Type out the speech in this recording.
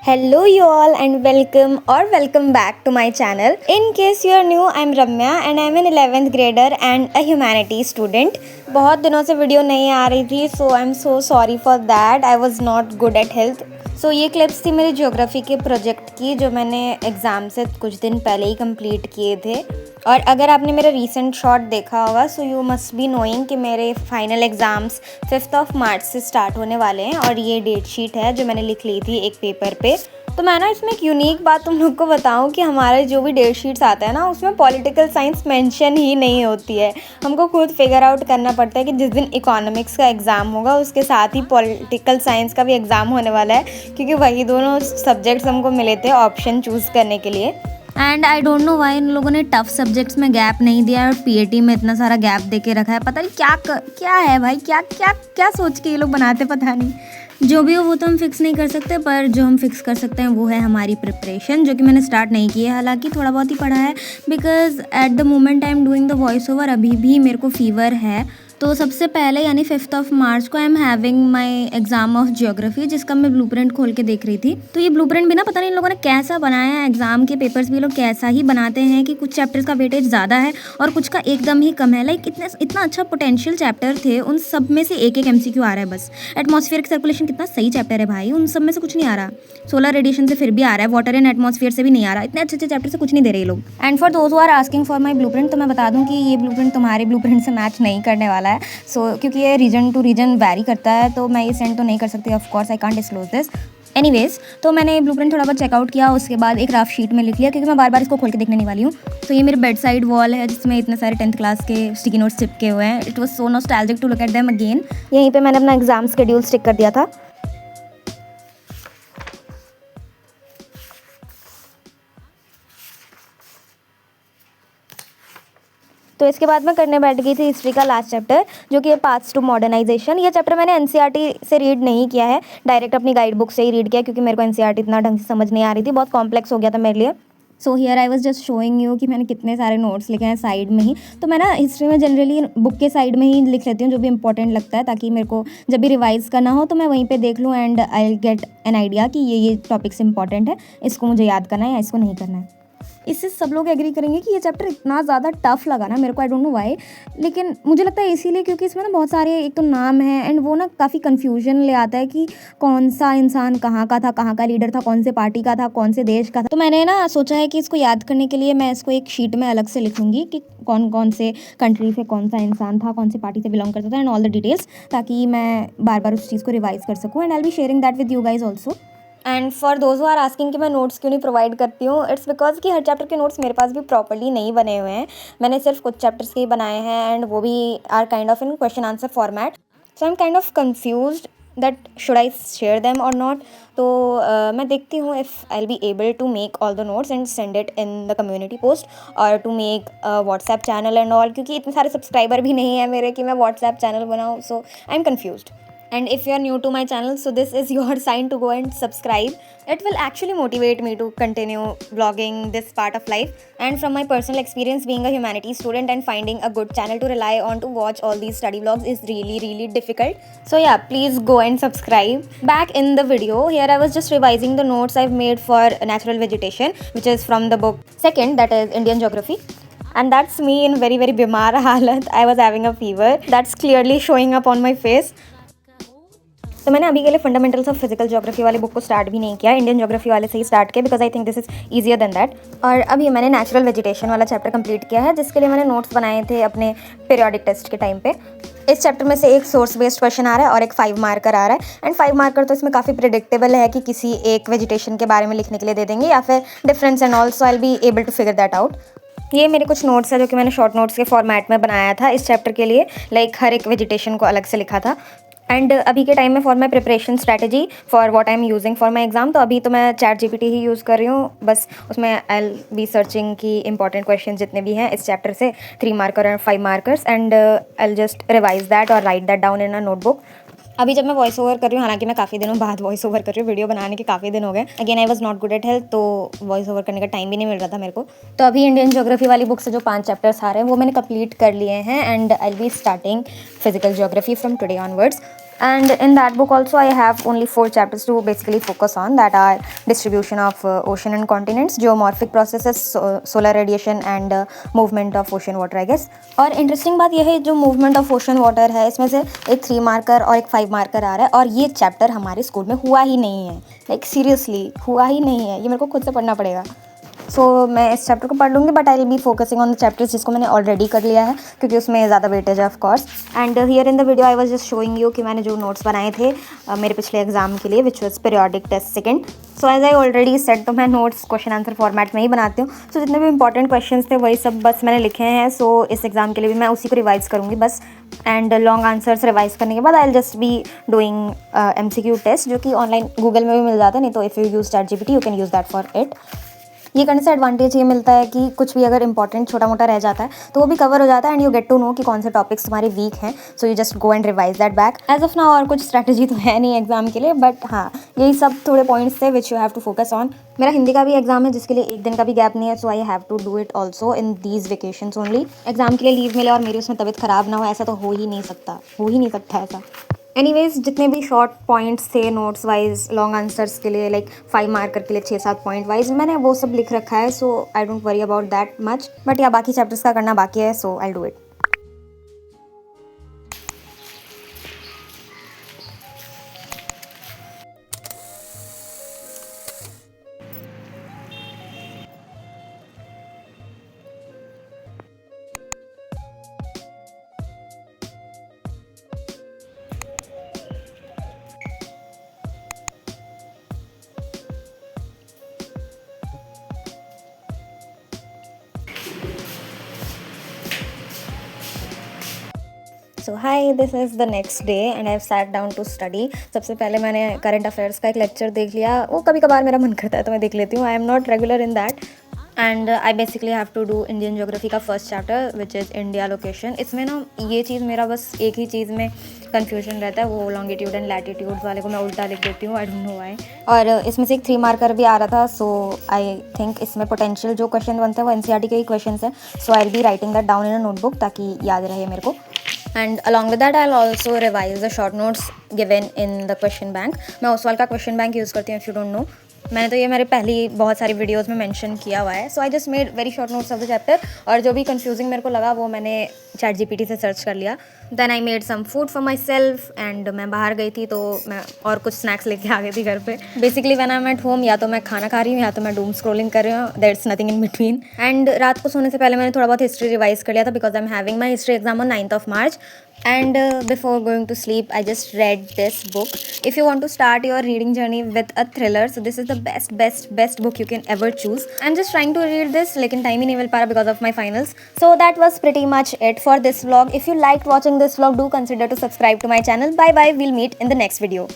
Hello you all and welcome back to my channel. In case you are new, I'm Ramya and I'm an 11th grader and a humanities student. बहुत दिनों से video नहीं आ रही थी, so I'm so sorry for that. I was not good at health. सो ये clips थी मेरी geography के प्रोजेक्ट की जो मैंने एग्ज़ाम से कुछ दिन पहले ही कंप्लीट किए थे। और अगर आपने मेरा रीसेंट शॉट देखा होगा so you must be knowing कि मेरे फाइनल एग्ज़ाम्स 5 मार्च से स्टार्ट होने वाले हैं और ये डेट शीट है जो मैंने लिख ली थी एक पेपर पे। तो मैं ना इसमें एक यूनिक बात तुम लोग को बताऊं कि हमारे जो भी डेट शीट्स आते हैं ना उसमें पॉलिटिकल साइंस मेंशन ही नहीं होती है। हमको खुद फिगर आउट करना पड़ता है कि जिस दिन इकोनॉमिक्स का एग्ज़ाम होगा उसके साथ ही पॉलिटिकल साइंस का भी एग्ज़ाम होने वाला है, क्योंकि वही दोनों सब्जेक्ट्स हमको मिले थे ऑप्शन चूज़ करने के लिए। And I don't know why इन लोगों ने टफ सब्जेक्ट्स में गैप नहीं दिया और पीएटी में इतना सारा गैप दे के रखा है। पता नहीं क्या है भाई, क्या सोच के ये लोग बनाते, पता नहीं। जो भी हो वो तो हम फिक्स नहीं कर सकते, पर जो हम फिक्स कर सकते हैं वो है हमारी प्रिपरेशन, जो कि मैंने स्टार्ट नहीं की है। हालांकि थोड़ा बहुत ही पढ़ा है because at the moment I am doing the voice over अभी भी मेरे को फीवर है। तो सबसे पहले यानी 5 मार्च को I am having my exam of geography, जिसका मैं ब्लूप्रिंट खोल के देख रही थी। तो ये ब्लूप्रिंट भी ना पता नहीं इन लोगों ने कैसा बनाया है। एग्जाम के पेपर्स भी लोग कैसा ही बनाते हैं कि कुछ चैप्टर्स का वेटेज ज़्यादा है और कुछ का एकदम ही कम है। लाइक इतना अच्छा पोटेंशियल चैप्टर थे, उन सब में से एक MCQ आ रहा है बस। एटमॉस्फेयर सर्कुलेशन कितना सही चैप्टर है भाई, उन सब में से कुछ नहीं आ रहा। सोलर रेडिएशन से फिर भी आ रहा है, वाटर एंड एटमॉस्फेयर से भी नहीं आ रहा। इतने अच्छे चैप्टर से कुछ नहीं दे रहे लोग। And for those who are asking for my blueprint, तो मैं बता दूं कि ये ब्लूप्रिंट तुम्हारे ब्लूप्रिंट से मैच नहीं करने वाला है। सो क्योंकि ये रीजन टू रीजन वैरी करता है, तो मैं ये सेंड तो नहीं कर सकती। Of course I can't disclose this. Anyways, तो मैंने ब्लूप्रिंट थोड़ा बहुत चेकआउट किया, उसके बाद एक रफ शीट में लिख लिया क्योंकि मैं बार बार इसको खोल के देखने नहीं वाली हूँ। तो ये मेरे बेड साइड वॉल है जिसमें इतने सारे 10th क्लास के स्टिकी नोट्स चिपके हुए हैं। It was so nostalgic to look at them again. यहीं पे मैंने अपना एग्जाम शेड्यूल स्टिक कर दिया था। तो इसके बाद मैं करने बैठ गई थी हिस्ट्री का लास्ट चैप्टर, जो कि है पाथ्स टू मॉडर्नाइजेशन। ये चैप्टर मैंने एनसीईआरटी से रीड नहीं किया है, डायरेक्ट अपनी गाइड बुक से ही रीड किया, क्योंकि मेरे को एनसीईआरटी इतना ढंग से समझ नहीं आ रही थी, बहुत कॉम्प्लेक्स हो गया था मेरे लिए। So here I was just showing you कि मैंने कितने सारे नोट्स लिखे हैं साइड में ही। तो मैं ना हिस्ट्री में जनरली बुक के साइड में ही लिख लेती हूँ जो भी इंपॉर्टेंट लगता है, ताकि मेरे को जब भी रिवाइज करना हो तो मैं वहीं पे देख लूँ and I will get an idea कि ये टॉपिक्स इंपॉर्टेंट है, इसको मुझे याद करना है या इसको नहीं करना है। इससे सब लोग एग्री करेंगे कि ये चैप्टर इतना ज़्यादा टफ लगा ना मेरे को, आई डोंट नो व्हाई। लेकिन मुझे लगता है इसीलिए क्योंकि इसमें ना बहुत सारे एक तो नाम है एंड वो ना काफ़ी कन्फ्यूजन ले आता है कि कौन सा इंसान कहाँ का था, कहाँ का लीडर था, कौन से पार्टी का था, कौन से देश का था। तो मैंने ना सोचा है कि इसको याद करने के लिए मैं इसको एक शीट में अलग से लिखूंगी कि कौन कौन से कंट्री से कौन सा इंसान था, कौन सी पार्टी से बिलोंग करता था एंड ऑल द डिटेल्स, ताकि मैं बार बार उस चीज़ को रिवाइज कर सकूँ। And I will be sharing that with you guys also. And for those who are asking कि मैं नोट्स क्यों नहीं प्रोवाइड करती हूँ, इट्स बिकॉज कि हर चैप्टर के नोट्स मेरे पास भी प्रॉपर्ली नहीं बने हुए हैं। मैंने सिर्फ कुछ चैप्टर्स के ही बनाए हैं एंड वो भी are kind of in question answer format. So I am kind of confused that should I share them और नॉट। तो मैं देखती हूँ if I will be able to make all the notes and send it in the community post और to make WhatsApp channel and all, क्योंकि इतने सारे subscriber भी नहीं है मेरे कि मैं व्हाट्सएप चैनल बनाऊँ। So I am confused. And if you are new to my channel, so this is your sign to go and subscribe. It will actually motivate me to continue vlogging this part of life. And from my personal experience being a humanities student and finding a good channel to rely on to watch all these study vlogs is really difficult. So yeah, please go and subscribe. Back in the video, here I was just revising the notes I've made for natural vegetation, which is from the book second, that is Indian Geography. And that's me in very bimar halat. I was having a fever. That's clearly showing up on my face. तो मैंने अभी के लिए fundamentals of physical geography वाले book को start भी नहीं किया, इंडियन ज्योग्राफी वाले से ही स्टार्ट किया, because I think this is easier than that. और अभी मैंने नेचुरल वेजिटेशन वाला चैप्टर कंप्लीट किया है, जिसके लिए मैंने नोट्स बनाए थे अपने पीरियोडिक टेस्ट के टाइम पे। इस चैप्टर में से एक सोर्स बेस्ड क्वेश्चन आ रहा है और एक 5 मार्कर आ रहा है। एंड 5 मार्कर तो इसमें काफ़ी प्रिडिक्टेबल है कि किसी एक वेजिटेशन के बारे में लिखने के लिए दे देंगे या फिर difference and all, so I will be able to figure that out. ये मेरे कुछ नोट्स है जो कि मैंने शॉर्ट नोट्स के फॉर्मेट में बनाया था इस चैप्टर के लिए, लाइक हर एक वेजिटेशन को अलग से लिखा था। एंड अभी के टाइम में for my preparation strategy for what I am using for my exam, तो अभी तो मैं ChatGPT ही यूज़ कर रही हूँ बस। उसमें आई विल बी सर्चिंग की इंपॉर्टेंट क्वेश्चन जितने भी हैं इस चैप्टर से, 3 मार्कर और 5 markers, and I will just revise that और write that down in a notebook. अभी जब मैं वॉइस ओवर कर रही हूँ, हालांकि मैं काफ़ी दिनों बाद वॉइस ओवर कर रही हूँ, वीडियो बनाने के काफ़ी दिन हो गए। Again I was not good at health, तो वॉइस ओवर करने का टाइम भी नहीं मिल रहा था मेरे को। तो अभी इंडियन ज्योग्राफी वाली बुक से जो 5 चैप्टर्स आ रहे हैं वो मैंने कंप्लीट कर लिए हैं and I will be starting physical geography from today onwards. And in that book also I have only 4 chapters to basically focus on, that are distribution of ocean and continents, geomorphic processes, solar radiation and movement of ocean water I guess. और interesting बात यह है जो movement of ocean water है इसमें से एक 3 marker और एक 5 मार्कर आ रहा है, और ये चैप्टर हमारे स्कूल में हुआ ही नहीं है, लाइक सीरियसली हुआ ही नहीं है, ये मेरे को खुद से पढ़ना पड़ेगा। सो मैं इस चैप्टर को पढ़ लूँगी, but I will be focusing on the chapters जिसको मैंने ऑलरेडी कर लिया है, क्योंकि उसमें ज़्यादा वेटेज है of course. And here in the video I was just showing you कि मैंने जो नोट्स बनाए थे मेरे पिछले एग्जाम के लिए, which was periodic test second. So as I already set, तो मैं नोट्स क्वेश्चन आंसर फॉर्मेट में ही बनाती हूँ। सो जितने भी इंपॉर्टेंट क्वेश्चन थे वही सब बस मैंने लिखे हैं। सो इस एग्जाम के लिए भी मैं उसी को रिवाइज़ करूँगी बस। एंड लॉन्ग आंसर्स रिवाइज करने के बाद I will just be doing MCQ test, जो कि ऑनलाइन गूगल में भी मिल जाता है, नहीं तो if you use ChatGPT you can use that for it. ये करने से एडवांटेज ये मिलता है कि कुछ भी अगर इंपॉर्टेंट छोटा मोटा रह जाता है तो वो भी कवर हो जाता है, and you get to know कि कौन से टॉपिक्स तुम्हारे वीक हैं। So you just go and revise that back. As of now और कुछ स्ट्रैटेजी तो है नहीं एग्जाम के लिए, बट हाँ यही सब थोड़े पॉइंट्स थे which you have to focus on. मेरा हिंदी का भी एग्जाम है जिसके लिए एक दिन का भी गैप नहीं है, so I have to do it also in these vacations only. Exam के लिए लीव मिले और मेरी उसमें तबीयत ख़राब ना हो, ऐसा तो हो ही नहीं सकता ऐसा। एनीवेज जितने भी शॉर्ट पॉइंट्स थे नोट्स वाइज लॉन्ग आंसर्स के लिए, लाइक 5 मार्कर के लिए 6-7 पॉइंट वाइज मैंने वो सब लिख रखा है। So I don't worry about that much, but या बाकी चैप्टर्स का करना बाकी है, so I do it. So hi, this is the next day and I have sat down to study. सबसे पहले मैंने करंट अफेयर्स का एक लेक्चर देख लिया, वो कभी कभार मेरा मन करता है तो मैं देख लेती हूँ, I am not regular in that. And I basically have to do Indian geography का first chapter which is India location. इसमें ना ये चीज़ मेरा बस एक ही चीज़ में कन्फ्यूजन रहता है, वो लॉन्गिट्यूड एंड लैटिट्यूड्स वाले को मैं उल्टा लिख देती हूँ, आई डोंट नो व्हाई। और इसमें से एक 3 मार्कर भी आ रहा था, सो आई थिंक इसमें पोटेंशियल जो क्वेश्चन बनते हैं वो NCERT के ही क्वेश्चन हैं। So I will be writing that down in a notebook ताकि याद रहे मेरे को। And along with that I will also revise the short notes given in the question bank. मैं ओसवाल का क्वेश्चन बैंक यूज़ करती हूँ, इफ़ यू डोंट नो। मैंने तो ये मेरे पहली बहुत सारी वीडियोस में मेंशन किया हुआ है। So I just made very short notes of the chapter, और जो भी कंफ्यूजिंग मेरे को लगा वो मैंने ChatGPT से सर्च कर लिया। Then I made some food for myself, and मैं बाहर गई थी तो मैं और कुछ स्नैक्स लेके आ गई थी घर पे। Basically when I am at home या तो मैं खाना खा रही हूँ या तो मैं डूम स्क्रोलिंग कर रही हूँ, that's nothing in between. And रात को सोने से पहले मैंने थोड़ा बहुत हिस्ट्री रिवाइज कर लिया था, because I am having my history exam on 9th of March. And before going to sleep I just read this book. If you want to start your reading journey with a thriller, so this is the best book you can ever choose. I'm just trying to read this lekin time hi nahi mil pa raha because of my finals. So that was pretty much it for this vlog. If you liked watching this vlog, do consider to subscribe to my channel. Bye bye, we'll meet in the next video.